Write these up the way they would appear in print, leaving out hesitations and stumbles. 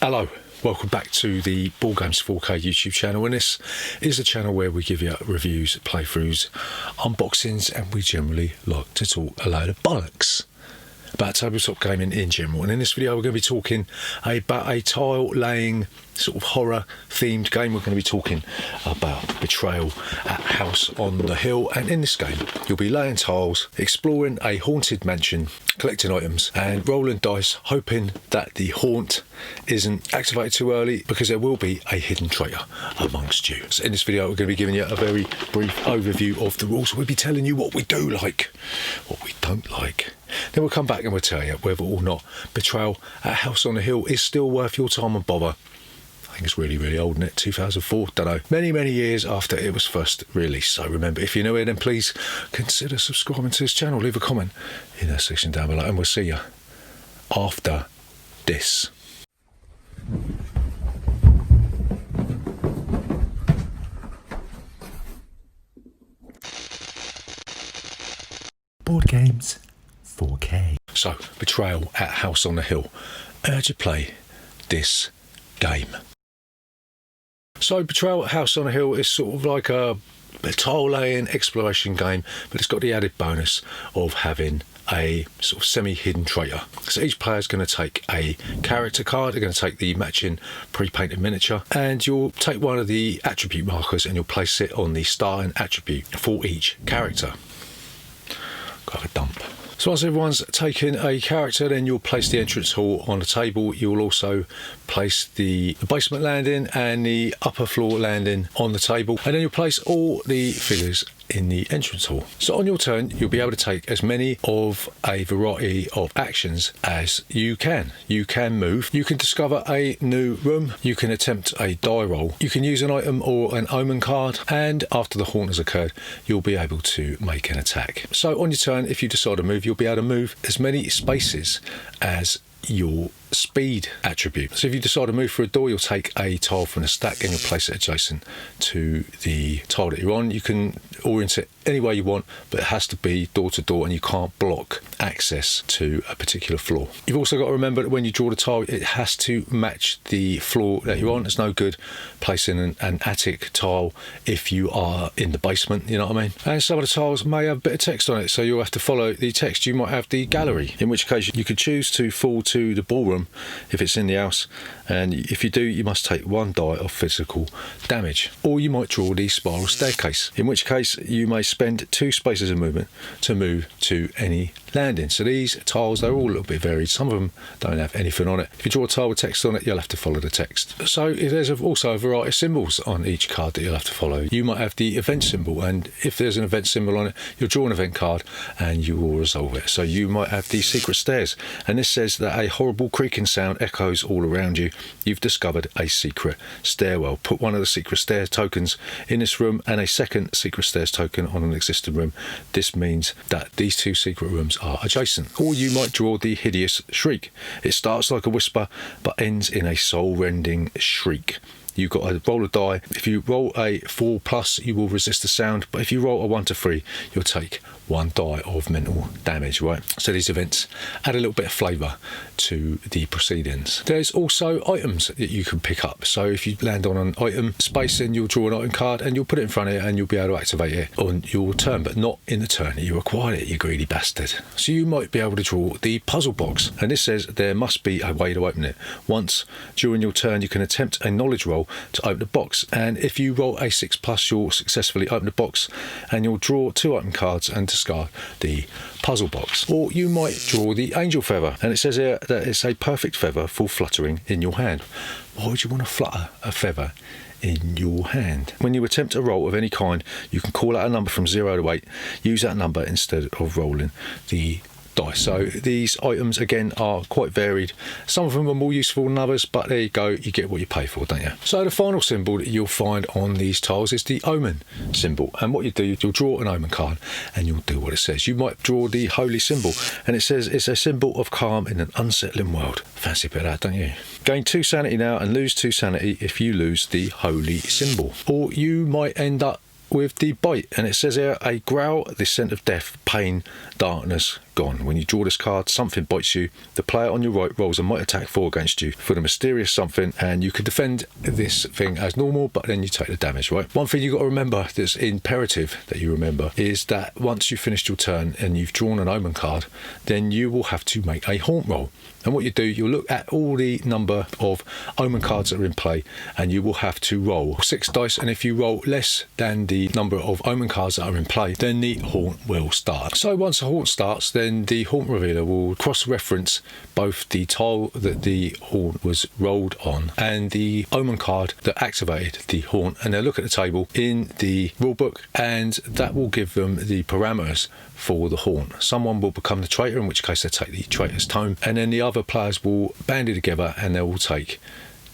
Hello, welcome back to the Ball Games 4K YouTube channel, and this is a channel where we give you reviews, playthroughs, unboxings, and we generally like to talk a load of bollocks about tabletop gaming in general. And in this video we're going to be talking about a tile laying sort of horror themed game. We're going to be talking about Betrayal at House on the Hill, and in this game you'll be laying tiles, exploring a haunted mansion, collecting items and rolling dice, hoping that the haunt isn't activated too early, because there will be a hidden traitor amongst you. So in this video we're going to be giving you a very brief overview of the rules. We'll be telling you what we do like, what we don't like. Then we'll come back and we'll tell you whether or not Betrayal at House on the Hill is still worth your time and bother. I think it's really old, isn't it? 2004, don't know. Many years after it was first released. So remember, if you're new here, then please consider subscribing to this channel. Leave a comment in the section down below, and we'll see you after this. Board Games 4K. So, Betrayal at House on the Hill. Urge you play this game. So, Betrayal at House on the Hill is sort of like a tile laying exploration game, but it's got the added bonus of having a sort of semi-hidden traitor. So each player is going to take a character card. They're going to take the matching pre-painted miniature, and you'll take one of the attribute markers and you'll place it on the starting attribute for each character. Got a dump. So once everyone's taken a character, then you'll place the entrance hall on the table. You'll also place the basement landing and the upper floor landing on the table, and then you'll place all the figures in the entrance hall. So on your turn, you'll be able to take as many of a variety of actions as you can. You can move, you can discover a new room, you can attempt a die roll, you can use an item or an omen card, and after the haunt has occurred, you'll be able to make an attack. So on your turn, if you decide to move, you'll be able to move as many spaces as your speed attribute. So if you decide to move through a door, you'll take a tile from the stack and you'll place it adjacent to the tile that you're on. You can orient it any way you want, but it has to be door to door, and you can't block access to a particular floor. You've also got to remember that when you draw the tile, it has to match the floor that you're on. It's no good placing an attic tile if you are in the basement, you know what I mean? And some of the tiles may have a bit of text on it, so you'll have to follow the text. You might have the gallery, in which case you could choose to fall to the ballroom if it's in the house, and if you do, you must take one die of physical damage. Or you might draw the spiral staircase, in which case you may spend 2 spaces of movement to move to any landing. So these tiles, they're all a little bit varied. Some of them don't have anything on it. If you draw a tile with text on it, you'll have to follow the text. So there's also a variety of symbols on each card that you'll have to follow. You might have the event symbol, and if there's an event symbol on it, you'll draw an event card and you will resolve it. So you might have the secret stairs, and this says that a horrible creaking sound echoes all around you. You've discovered a secret stairwell. Put one of the secret stair tokens in this room and a second secret stairs token on an existing room. This means that these 2 secret rooms are adjacent. Or you might draw the hideous shriek. It starts like a whisper but ends in a soul-rending shriek. You've got to roll a die. If you roll a 4+, you will resist the sound, but if you roll a 1 to 3, you'll take 1 die of mental damage, right? So these events add a little bit of flavour to the proceedings. There's also items that you can pick up. So if you land on an item space, then you'll draw an item card and you'll put it in front of you, and you'll be able to activate it on your turn, but not in the turn that you acquired it, you greedy bastard. So you might be able to draw the puzzle box, and this says there must be a way to open it. Once during your turn, you can attempt a knowledge roll to open the box, and if you roll a 6+, you'll successfully open the box and you'll draw 2 item cards and discard the puzzle box. Or you might draw the angel feather, and it says here that it's a perfect feather for fluttering in your hand. Why would you want to flutter a feather in your hand? When you attempt a roll of any kind, you can call out a number from 0 to 8. Use that number instead of rolling the dice. So these items again are quite varied. Some of them are more useful than others, but there you go, you get what you pay for, don't you? So the final symbol that you'll find on these tiles is the omen symbol, and what you do, you'll draw an omen card and you'll do what it says. You might draw the holy symbol, and it says it's a symbol of calm in an unsettling world. Fancy a bit of that, don't you? Gain 2 sanity now and lose 2 sanity if you lose the holy symbol. Or you might end up with the bite, and it says here, a growl, the scent of death, pain, darkness gone. When you draw this card, something bites you. The player on your right rolls a might attack 4 against you for the mysterious something, and you can defend this thing as normal, but then you take the damage, right? One thing you've got to remember that's imperative that you remember is that once you've finished your turn and you've drawn an omen card, then you will have to make a haunt roll. And what you do, you'll look at all the number of omen cards that are in play, and you will have to roll 6 dice, and if you roll less than the number of omen cards that are in play, then the haunt will start. So once the haunt starts, then the haunt revealer will cross-reference both the tile that the haunt was rolled on and the omen card that activated the haunt, and they'll look at the table in the rulebook, and that will give them the parameters for the haunt. Someone will become the traitor, in which case they take the traitor's tome, and then the other players will bandy together and they will take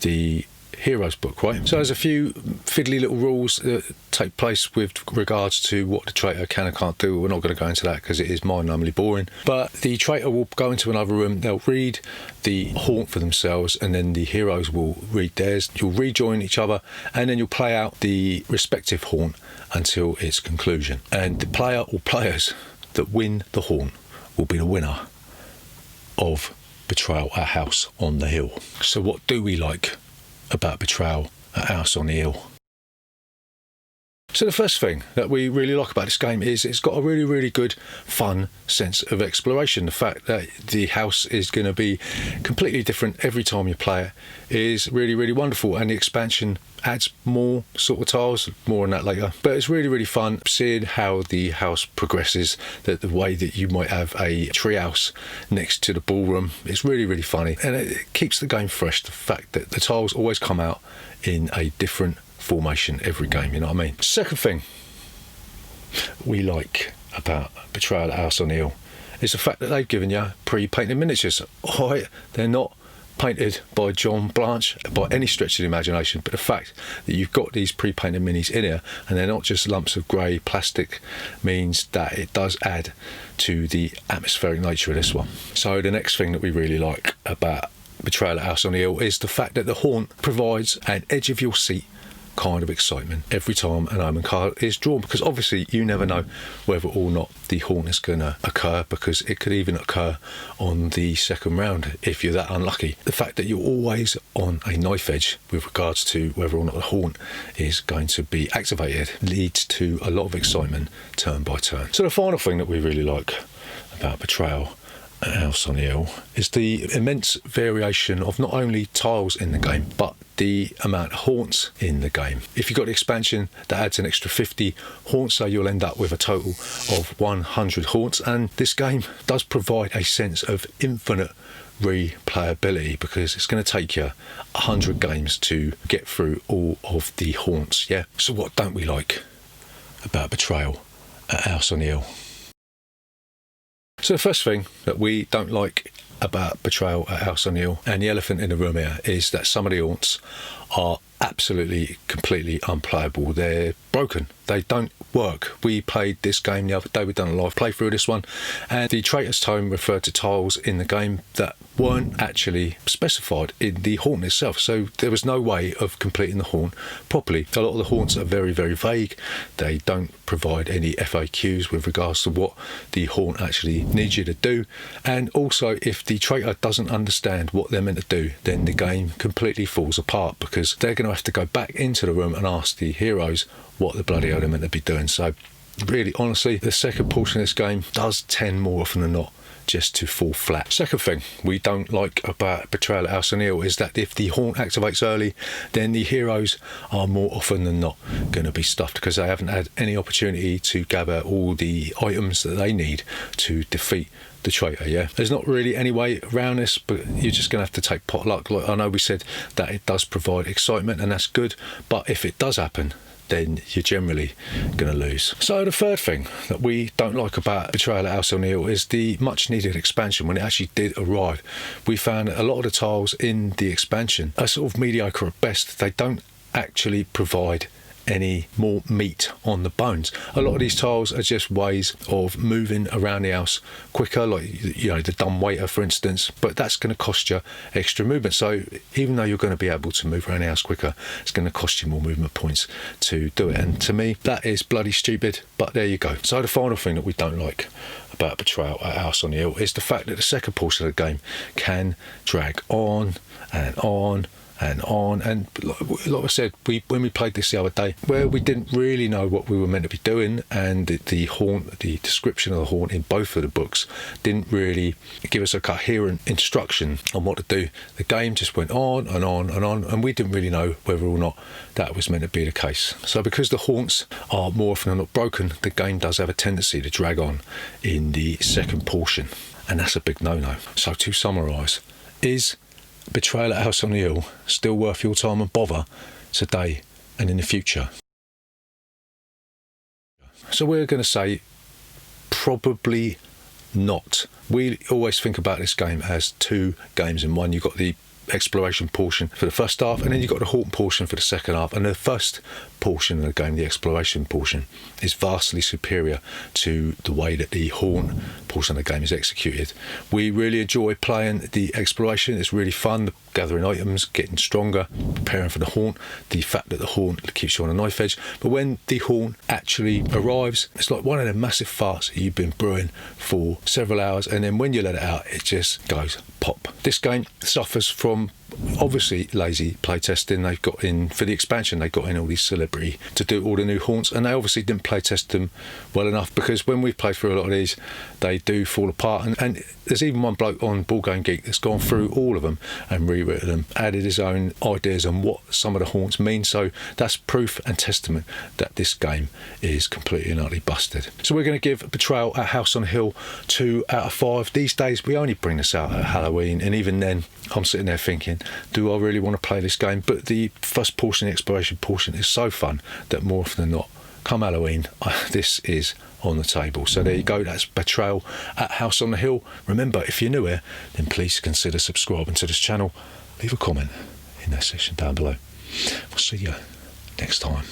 the hero's book, right? So there's a few fiddly little rules that take place with regards to what the traitor can and can't do. We're not going to go into that because it is mind-numbingly boring. But the traitor will go into another room, they'll read the haunt for themselves, and then the heroes will read theirs. You'll rejoin each other, and then you'll play out the respective haunt until its conclusion. And the player or players that win the haunt will be the winner of Betrayal at House on the Hill. So what do we like about Betrayal at House on the Hill? So the first thing that we really like about this game is it's got a really, really good, fun sense of exploration. The fact that the house is going to be completely different every time you play it is really, really wonderful, and the expansion adds more sort of tiles, more on that later. But it's really, really fun seeing how the house progresses, that the way that you might have a treehouse next to the ballroom. It's really, really funny, and it keeps the game fresh. The fact that the tiles always come out in a different formation every game, you know what I mean? Second thing we like about Betrayal at House on the Hill is the fact that they've given you pre-painted miniatures. Alright, they're not painted by John Blanche by any stretch of the imagination, but the fact that you've got these pre-painted minis in here and they're not just lumps of grey plastic means that it does add to the atmospheric nature of this one. So the next thing that we really like about Betrayal at House on the Hill is the fact that the haunt provides an edge of your seat kind of excitement every time an omen card is drawn, because obviously you never know whether or not the haunt is going to occur, because it could even occur on the second round if you're that unlucky. The fact that you're always on a knife edge with regards to whether or not the haunt is going to be activated leads to a lot of excitement turn by turn. So the final thing that we really like about Betrayal at House on the Hill is the immense variation of not only tiles in the game, but the amount of haunts in the game. If you've got the expansion, that adds an extra 50 haunts, so you'll end up with a total of 100 haunts. And this game does provide a sense of infinite replayability, because it's going to take you 100 games to get through all of the haunts. Yeah. So what don't we like about Betrayal at House on the Hill? So the first thing that we don't like about Betrayal at House on the Hill, and the elephant in the room here, is that some of the haunts are absolutely, completely unplayable. They're broken. They don't work. We played this game the other day. We've done a live playthrough of this one, and the traitor's tome referred to tiles in the game that weren't actually specified in the haunt itself, so there was no way of completing the haunt properly. A lot of the haunts are very, very vague. They don't provide any FAQs with regards to what the haunt actually needs you to do, and also if the traitor doesn't understand what they're meant to do, then the game completely falls apart, because they're going to have to go back into the room and ask the heroes what the bloody hell they're meant to be doing. So really, honestly, the second portion of this game does tend more often than not just to fall flat. Second thing we don't like about Betrayal at House on the Hill is that if the haunt activates early, then the heroes are more often than not going to be stuffed, because they haven't had any opportunity to gather all the items that they need to defeat the traitor. Yeah, there's not really any way around this, but you're just going to have to take pot luck. Like, I know we said that it does provide excitement, and that's good, but if it does happen, then you're generally going to lose. So the third thing that we don't like about Betrayal at House on the Hill is the much needed expansion. When it actually did arrive, we found that a lot of the tiles in the expansion are sort of mediocre at best. They don't actually provide any more meat on the bones. A lot of these tiles are just ways of moving around the house quicker, like the dumbwaiter for instance, but that's going to cost you extra movement. So even though you're going to be able to move around the house quicker, it's going to cost you more movement points to do it. And to me, that is bloody stupid, but there you go. So the final thing that we don't like about Betrayal at House on the Hill is the fact that the second portion of the game can drag on and on and on. And like I said, when we played this the other day, where we didn't really know what we were meant to be doing, and the description of the haunt in both of the books didn't really give us a coherent instruction on what to do. The game just went on and on and on, and we didn't really know whether or not that was meant to be the case. So because the haunts are more often than not broken, the game does have a tendency to drag on in the second portion, and that's a big no-no. So to summarise, is Betrayal at House on the Hill still worth your time and bother today and in the future? So we're going to say probably not. We always think about this game as two games in one. You've got the exploration portion for the first half, and then you've got the haunt portion for the second half. And the first portion of the game, the exploration portion, is vastly superior to the way that the haunt portion of the game is executed. We really enjoy playing the exploration. It's really fun, gathering items, getting stronger, preparing for the haunt, the fact that the haunt keeps you on a knife edge. But when the haunt actually arrives, it's like one of them massive farts that you've been brewing for several hours, and then when you let it out, it just goes pop. This game suffers from obviously lazy playtesting. They've got in, for the expansion, they got in all these celebrity to do all the new haunts, and they obviously didn't playtest them well enough, because when we've played through a lot of these, they do fall apart. And there's even one bloke on Board Game Geek that's gone through all of them and rewritten them, added his own ideas on what some of the haunts mean. So that's proof and testament that this game is completely and utterly busted. So we're going to give Betrayal at House on the Hill 2 out of 5. These days we only bring this out at Halloween, and even then I'm sitting there thinking, do I really want to play this game? But the first portion, the exploration portion, is so fun that more often than not, come Halloween, this is on the table. So there you go, that's Betrayal at House on the Hill. Remember, if you're new here, then please consider subscribing to this channel. Leave a comment in that section down below. We'll see you next time.